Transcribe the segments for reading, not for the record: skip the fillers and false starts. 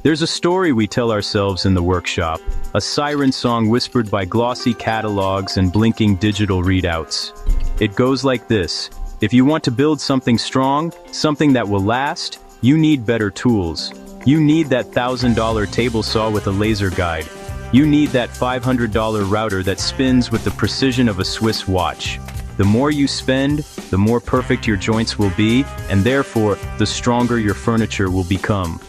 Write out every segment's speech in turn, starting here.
There's a story we tell ourselves in the workshop, a siren song whispered by glossy catalogs and blinking digital readouts. It goes like this: if you want to build something strong, something that will last, you need better tools. You need that $1,000 table saw with a laser guide. You need that $500 router that spins with the precision of a Swiss watch. The more you spend, the more perfect your joints will be, and therefore, the stronger your furniture will become.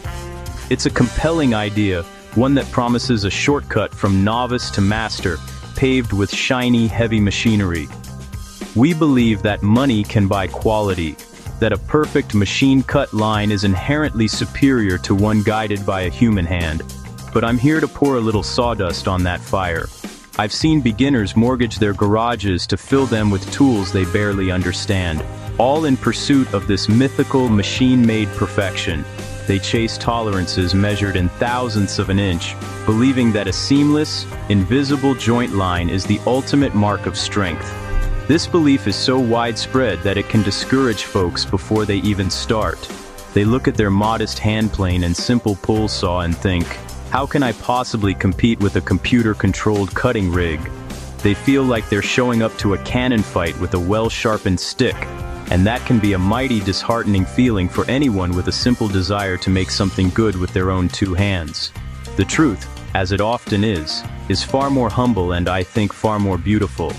It's a compelling idea, one that promises a shortcut from novice to master, paved with shiny, heavy machinery. We believe that money can buy quality, that a perfect machine-cut line is inherently superior to one guided by a human hand. But I'm here to pour a little sawdust on that fire. I've seen beginners mortgage their garages to fill them with tools they barely understand, all in pursuit of this mythical machine-made perfection. They chase tolerances measured in thousandths of an inch, believing that a seamless, invisible joint line is the ultimate mark of strength. This belief is so widespread that it can discourage folks before they even start. They look at their modest hand plane and simple pull saw and think, how can I possibly compete with a computer-controlled cutting rig? They feel like they're showing up to a cannon fight with a well-sharpened stick, and that can be a mighty disheartening feeling for anyone with a simple desire to make something good with their own two hands. The truth, as it often is far more humble and I think far more beautiful.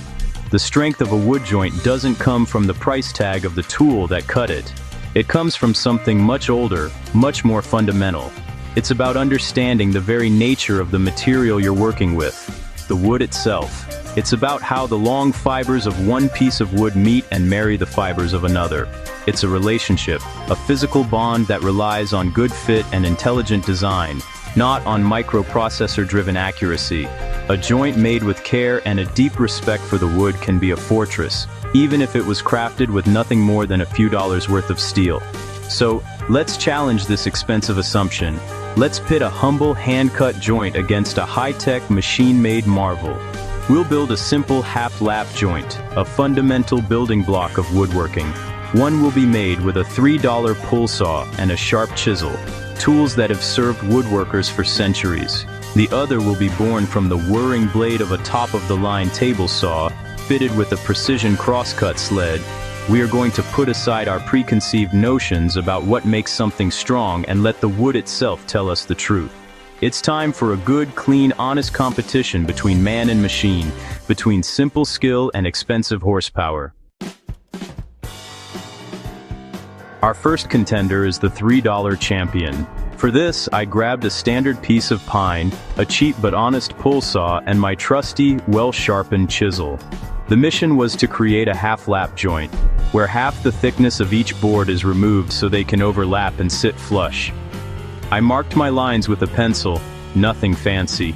The strength of a wood joint doesn't come from the price tag of the tool that cut it. It comes from something much older, much more fundamental. It's about understanding the very nature of the material you're working with, the wood itself. It's about how the long fibers of one piece of wood meet and marry the fibers of another. It's a relationship, a physical bond that relies on good fit and intelligent design, not on microprocessor-driven accuracy. A joint made with care and a deep respect for the wood can be a fortress, even if it was crafted with nothing more than a few dollars worth of steel. So, let's challenge this expensive assumption. Let's pit a humble hand-cut joint against a high-tech machine-made marvel. We'll build a simple half-lap joint, a fundamental building block of woodworking. One will be made with a $3 pull saw and a sharp chisel, tools that have served woodworkers for centuries. The other will be born from the whirring blade of a top-of-the-line table saw, fitted with a precision crosscut sled. We are going to put aside our preconceived notions about what makes something strong and let the wood itself tell us the truth. It's time for a good, clean, honest competition between man and machine, between simple skill and expensive horsepower. Our first contender is the $3 champion. For this, I grabbed a standard piece of pine, a cheap but honest pull saw, and my trusty, well-sharpened chisel. The mission was to create a half-lap joint, where half the thickness of each board is removed so they can overlap and sit flush. I marked my lines with a pencil, nothing fancy.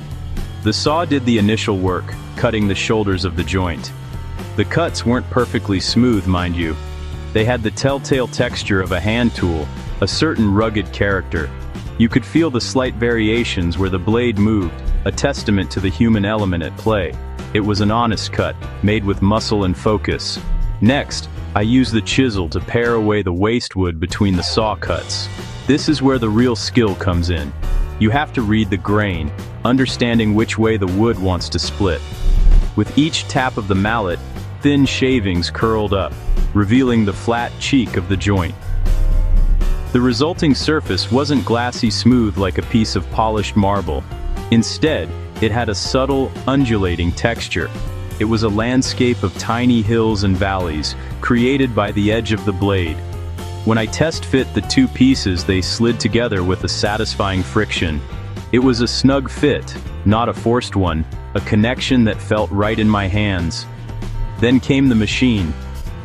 The saw did the initial work, cutting the shoulders of the joint. The cuts weren't perfectly smooth, mind you. They had the telltale texture of a hand tool, a certain rugged character. You could feel the slight variations where the blade moved, a testament to the human element at play. It was an honest cut, made with muscle and focus. Next, I used the chisel to pare away the waste wood between the saw cuts. This is where the real skill comes in. You have to read the grain, understanding which way the wood wants to split. With each tap of the mallet, thin shavings curled up, revealing the flat cheek of the joint. The resulting surface wasn't glassy smooth like a piece of polished marble. Instead, it had a subtle, undulating texture. It was a landscape of tiny hills and valleys, created by the edge of the blade. When I test-fit the two pieces, they slid together with a satisfying friction. It was a snug fit, not a forced one, a connection that felt right in my hands. Then came the machine.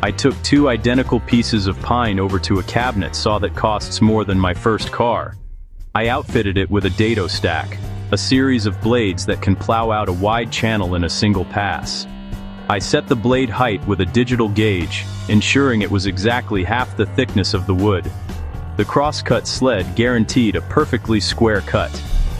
I took two identical pieces of pine over to a cabinet saw that costs more than my first car. I outfitted it with a dado stack, a series of blades that can plow out a wide channel in a single pass. I set the blade height with a digital gauge, ensuring it was exactly half the thickness of the wood. The cross-cut sled guaranteed a perfectly square cut.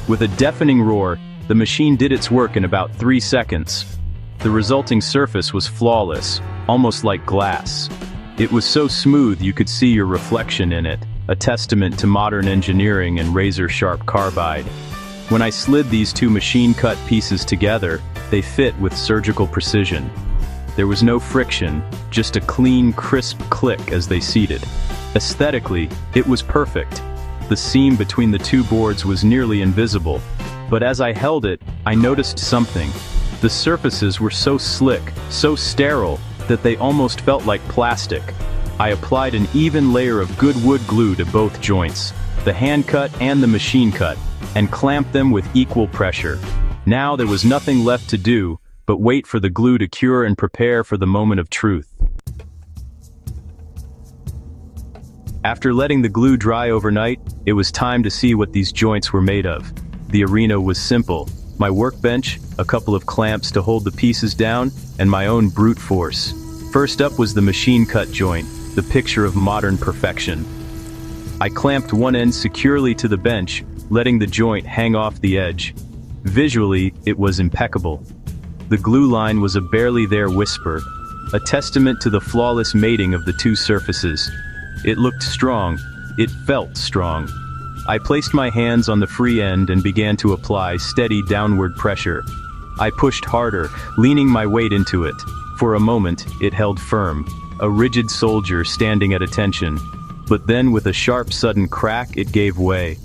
With a deafening roar, the machine did its work in about 3 seconds. The resulting surface was flawless, almost like glass. It was so smooth you could see your reflection in it, a testament to modern engineering and razor-sharp carbide. When I slid these two machine-cut pieces together, they fit with surgical precision. There was no friction, just a clean, crisp click as they seated. Aesthetically, it was perfect. The seam between the two boards was nearly invisible, but as I held it, I noticed something. The surfaces were so slick, so sterile, that they almost felt like plastic. I applied an even layer of good wood glue to both joints, the hand cut and the machine cut, and clamped them with equal pressure. Now there was nothing left to do but wait for the glue to cure and prepare for the moment of truth. After letting the glue dry overnight, it was time to see what these joints were made of. The arena was simple. My workbench, a couple of clamps to hold the pieces down, and my own brute force. First up was the machine-cut joint, the picture of modern perfection. I clamped one end securely to the bench, letting the joint hang off the edge. Visually, it was impeccable. The glue line was a barely there whisper, a testament to the flawless mating of the two surfaces. It looked strong. It felt strong. I placed my hands on the free end and began to apply steady downward pressure. I pushed harder, leaning my weight into it. For a moment, it held firm, a rigid soldier standing at attention. But then with a sharp sudden crack, it gave way.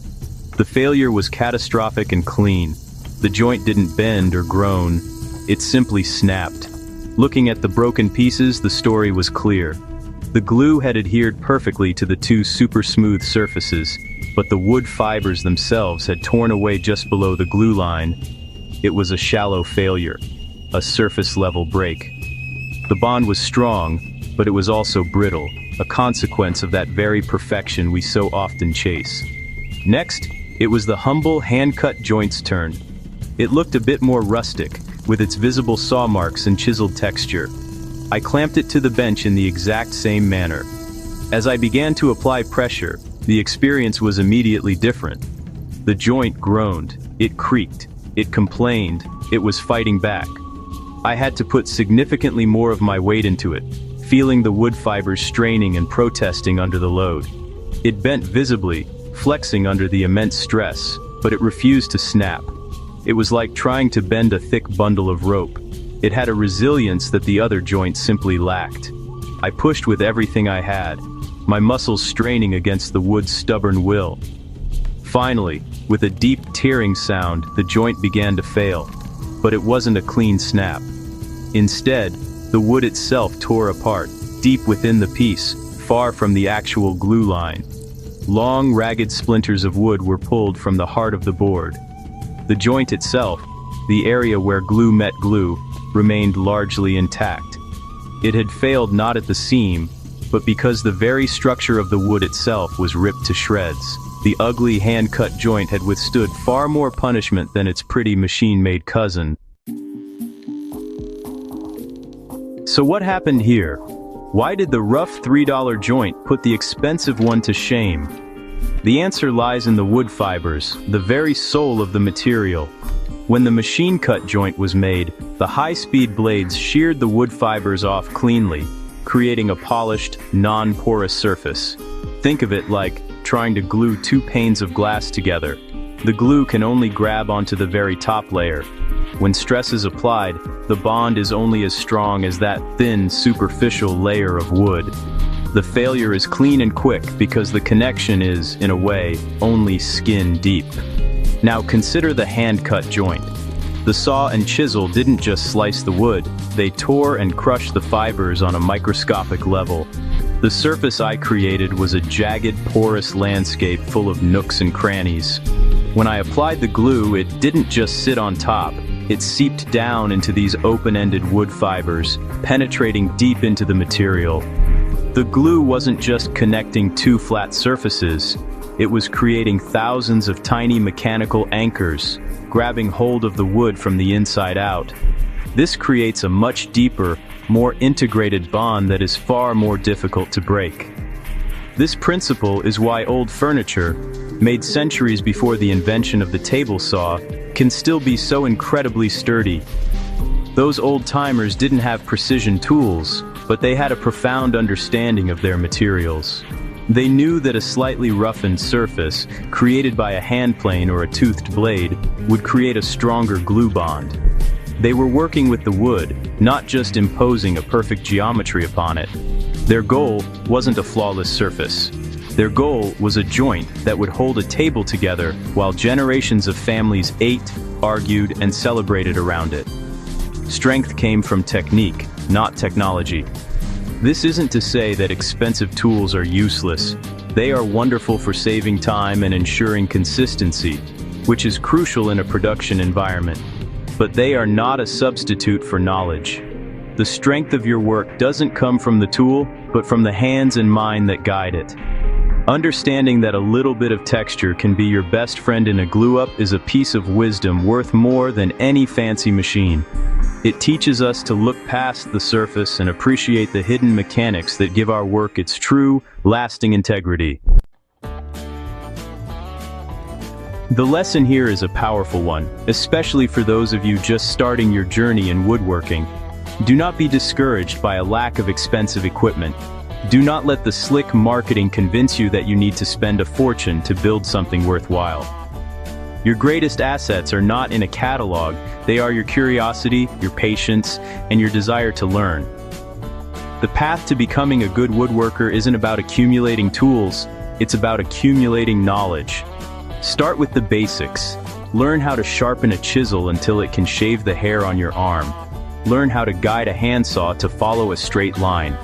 The failure was catastrophic and clean. The joint didn't bend or groan. It simply snapped. Looking at the broken pieces, the story was clear. The glue had adhered perfectly to the two super smooth surfaces, but the wood fibers themselves had torn away just below the glue line. It was a shallow failure, a surface-level break. The bond was strong, but it was also brittle, a consequence of that very perfection we so often chase. Next, it was the humble hand-cut joint's turn. It looked a bit more rustic, with its visible saw marks and chiseled texture. I clamped it to the bench in the exact same manner. As I began to apply pressure, the experience was immediately different. The joint groaned, it creaked, it complained, it was fighting back. I had to put significantly more of my weight into it, feeling the wood fibers straining and protesting under the load. It bent visibly, flexing under the immense stress, but it refused to snap. It was like trying to bend a thick bundle of rope. It had a resilience that the other joint simply lacked. I pushed with everything I had, my muscles straining against the wood's stubborn will. Finally, with a deep tearing sound, the joint began to fail. But it wasn't a clean snap. Instead, the wood itself tore apart, deep within the piece, far from the actual glue line. Long, ragged splinters of wood were pulled from the heart of the board. The joint itself, the area where glue met glue, remained largely intact. It had failed not at the seam, but because the very structure of the wood itself was ripped to shreds. The ugly hand-cut joint had withstood far more punishment than its pretty machine-made cousin. So what happened here? Why did the rough $3 joint put the expensive one to shame? The answer lies in the wood fibers, the very soul of the material. When the machine-cut joint was made, the high-speed blades sheared the wood fibers off cleanly, creating a polished, non-porous surface. Think of it like trying to glue two panes of glass together. The glue can only grab onto the very top layer. When stress is applied, the bond is only as strong as that thin, superficial layer of wood. The failure is clean and quick because the connection is, in a way, only skin deep. Now consider the hand-cut joint. The saw and chisel didn't just slice the wood, they tore and crushed the fibers on a microscopic level. The surface I created was a jagged, porous landscape full of nooks and crannies. When I applied the glue, it didn't just sit on top. It seeped down into these open-ended wood fibers, penetrating deep into the material. The glue wasn't just connecting two flat surfaces, it was creating thousands of tiny mechanical anchors, grabbing hold of the wood from the inside out. This creates a much deeper, more integrated bond that is far more difficult to break. This principle is why old furniture, made centuries before the invention of the table saw, can still be so incredibly sturdy. Those old-timers didn't have precision tools, but they had a profound understanding of their materials. They knew that a slightly roughened surface, created by a hand plane or a toothed blade, would create a stronger glue bond. They were working with the wood, not just imposing a perfect geometry upon it. Their goal wasn't a flawless surface. Their goal was a joint that would hold a table together while generations of families ate, argued, and celebrated around it. Strength came from technique, not technology. This isn't to say that expensive tools are useless. They are wonderful for saving time and ensuring consistency, which is crucial in a production environment. But they are not a substitute for knowledge. The strength of your work doesn't come from the tool, but from the hands and mind that guide it. Understanding that a little bit of texture can be your best friend in a glue-up is a piece of wisdom worth more than any fancy machine. It teaches us to look past the surface and appreciate the hidden mechanics that give our work its true, lasting integrity. The lesson here is a powerful one, especially for those of you just starting your journey in woodworking. Do not be discouraged by a lack of expensive equipment. Do not let the slick marketing convince you that you need to spend a fortune to build something worthwhile. Your greatest assets are not in a catalog, they are your curiosity, your patience, and your desire to learn. The path to becoming a good woodworker isn't about accumulating tools, it's about accumulating knowledge. Start with the basics. Learn how to sharpen a chisel until it can shave the hair on your arm. Learn how to guide a handsaw to follow a straight line.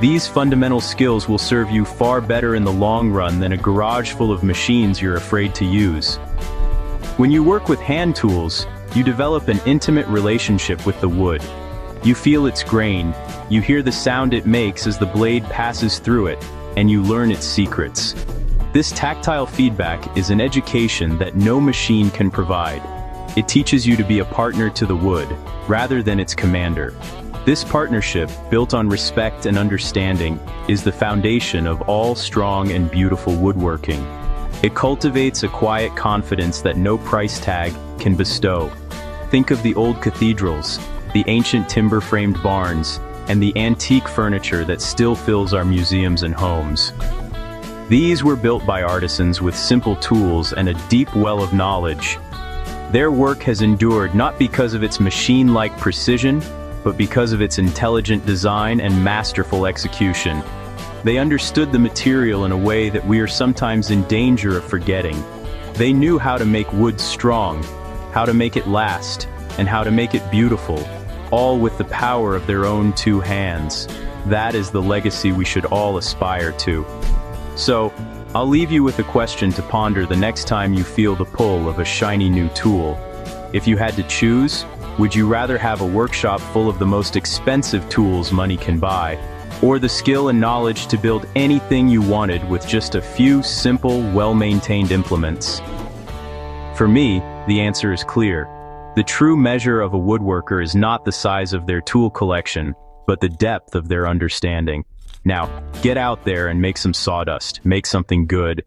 These fundamental skills will serve you far better in the long run than a garage full of machines you're afraid to use. When you work with hand tools, you develop an intimate relationship with the wood. You feel its grain, you hear the sound it makes as the blade passes through it, and you learn its secrets. This tactile feedback is an education that no machine can provide. It teaches you to be a partner to the wood, rather than its commander. This partnership, built on respect and understanding, is the foundation of all strong and beautiful woodworking. It cultivates a quiet confidence that no price tag can bestow. Think of the old cathedrals, the ancient timber-framed barns, and the antique furniture that still fills our museums and homes. These were built by artisans with simple tools and a deep well of knowledge. Their work has endured not because of its machine-like precision, but because of its intelligent design and masterful execution. They understood the material in a way that we are sometimes in danger of forgetting. They knew how to make wood strong, how to make it last, and how to make it beautiful, all with the power of their own two hands. That is the legacy we should all aspire to. So, I'll leave you with a question to ponder the next time you feel the pull of a shiny new tool. If you had to choose, would you rather have a workshop full of the most expensive tools money can buy, or the skill and knowledge to build anything you wanted with just a few simple, well-maintained implements? For me, the answer is clear. The true measure of a woodworker is not the size of their tool collection, but the depth of their understanding. Now, get out there and make some sawdust, make something good,